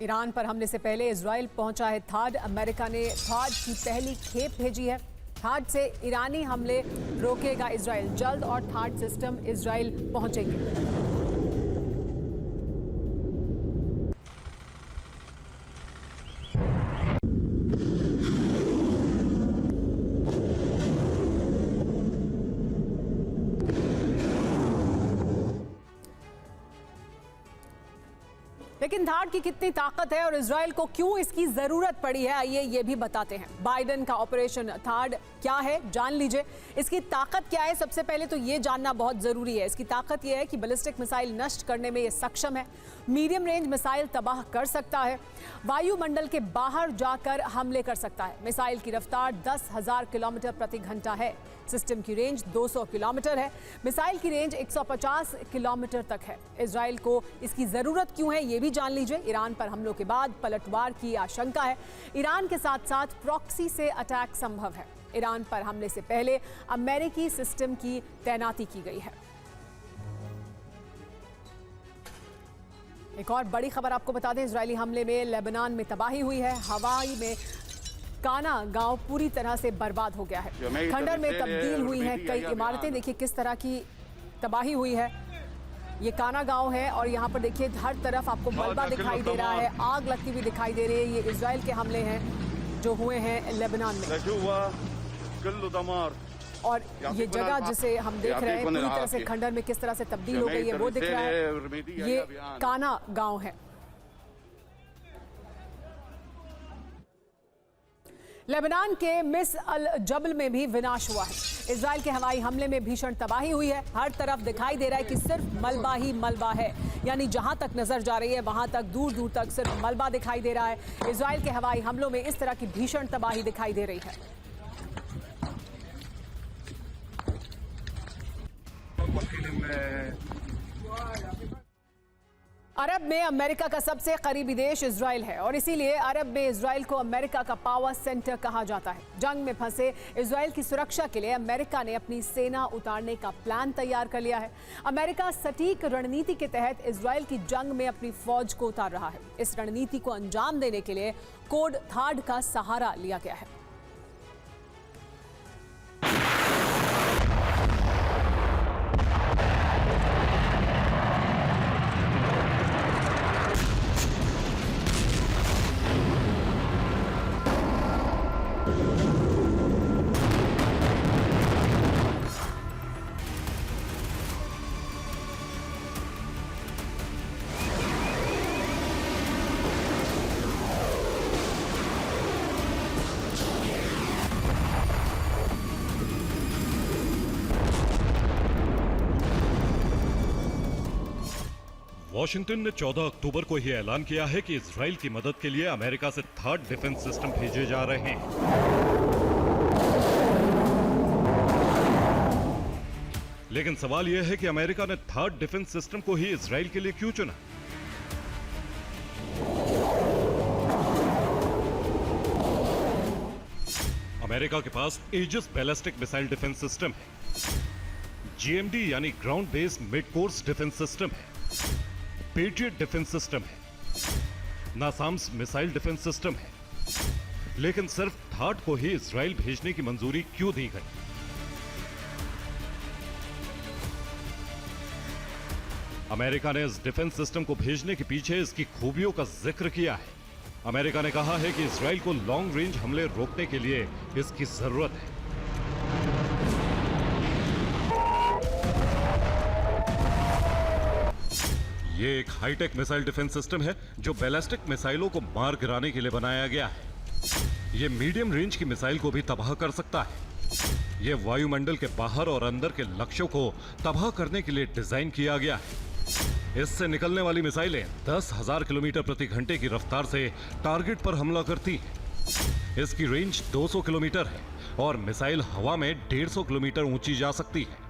Iran पर हमले से पहले इजराइल पहुंचा है थाड। अमेरिका ने थाड की पहली खेप भेजी है। थाड से ईरानी हमले रोकेगा इजराइल। जल्द और थाड सिस्टम इजराइल पहुंचेंगे। लेकिन थाड की कितनी ताकत है और इजराइल को क्यों इसकी जरूरत पड़ी है, आइए ये भी बताते हैं। बाइडेन का ऑपरेशन थाड क्या है, जान लीजिए। इसकी ताकत क्या है, सबसे पहले तो ये जानना बहुत जरूरी है। इसकी ताकत ये है कि बैलिस्टिक मिसाइल नष्ट करने में ये सक्षम है। मीडियम रेंज मिसाइल तबाह कर सकता है। वायुमंडल के बाहर जाकर हमले कर सकता है। मिसाइल की रफ्तार 10,000 किलोमीटर प्रति घंटा है। सिस्टम की रेंज 200 किलोमीटर है। मिसाइल की रेंज 150 किलोमीटर तक है। इजराइल को इसकी जरूरत क्यों है, ये भी जान लीजिए। ईरान पर हमलों के बाद पलटवार की आशंका है। ईरान के साथ साथ प्रॉक्सी से अटैक संभव है। ईरान पर हमले से पहले अमेरिकी सिस्टम की तैनाती की गई है। एक और बड़ी खबर आपको बता दें, इजरायली हमले में लेबनान में तबाही हुई है। हवाई में काना गांव पूरी तरह से बर्बाद हो गया है। खंडर में तब्दील हुई हैं कई इमारतें। देखिए किस तरह की तबाही हुई है। ये काना गांव है और यहाँ पर देखिए हर तरफ आपको मलबा दिखाई दे रहा है, आग लगती हुई दिखाई दे रही है। ये इजराइल के हमले हैं जो हुए हैं लेबनान में। और ये जगह जिसे हम देख रहे हैं पूरी तरह से खंडर में किस तरह से तब्दील हो गई है वो दिख रहा है। ये काना गांव है। लेबनान के मिस अल जबल में भी विनाश हुआ है। इजराइल के हवाई हमले में भीषण तबाही हुई है। हर तरफ दिखाई दे रहा है कि सिर्फ मलबा ही मलबा है, यानी जहां तक नजर जा रही है वहां तक दूर दूर तक सिर्फ मलबा दिखाई दे रहा है। इजराइल के हवाई हमलों में इस तरह की भीषण तबाही दिखाई दे रही है। अरब में अमेरिका का सबसे करीबी देश इजराइल है और इसीलिए अरब में इजराइल को अमेरिका का पावर सेंटर कहा जाता है। जंग में फंसे इजराइल की सुरक्षा के लिए अमेरिका ने अपनी सेना उतारने का प्लान तैयार कर लिया है। अमेरिका सटीक रणनीति के तहत इजराइल की जंग में अपनी फौज को उतार रहा है। इस रणनीति को अंजाम देने के लिए कोड थाड का सहारा लिया गया है। वॉशिंगटन ने 14 अक्टूबर को यह ऐलान किया है कि इजराइल की मदद के लिए अमेरिका से थर्ड डिफेंस सिस्टम भेजे जा रहे हैं। लेकिन सवाल यह है कि अमेरिका ने थर्ड डिफेंस सिस्टम को ही इजराइल के लिए क्यों चुना? अमेरिका के पास Aegis ballistic missile defence system है, जीएमडी यानी ground based mid course defence system है, पेट्रियट डिफेंस सिस्टम है, नासाम्स मिसाइल डिफेंस सिस्टम है। लेकिन सिर्फ थाड को ही इजराइल भेजने की मंजूरी क्यों दी गई? अमेरिका ने इस डिफेंस सिस्टम को भेजने के पीछे इसकी खूबियों का जिक्र किया है। अमेरिका ने कहा है कि इजराइल को लॉन्ग रेंज हमले रोकने के लिए इसकी जरूरत है। ये एक हाईटेक मिसाइल डिफेंस सिस्टम है जो बैलिस्टिक मिसाइलों को मार गिराने के लिए बनाया गया है। ये मीडियम रेंज की मिसाइल को भी तबाह कर सकता है। ये वायुमंडल के बाहर और अंदर के लक्ष्यों को तबाह करने के लिए डिजाइन किया गया है। इससे निकलने वाली मिसाइलें 10,000 किलोमीटर प्रति घंटे की रफ्तार से टारगेट पर हमला करती हैं। इसकी रेंज 200 किलोमीटर है और मिसाइल हवा में 150 किलोमीटर ऊंची जा सकती है।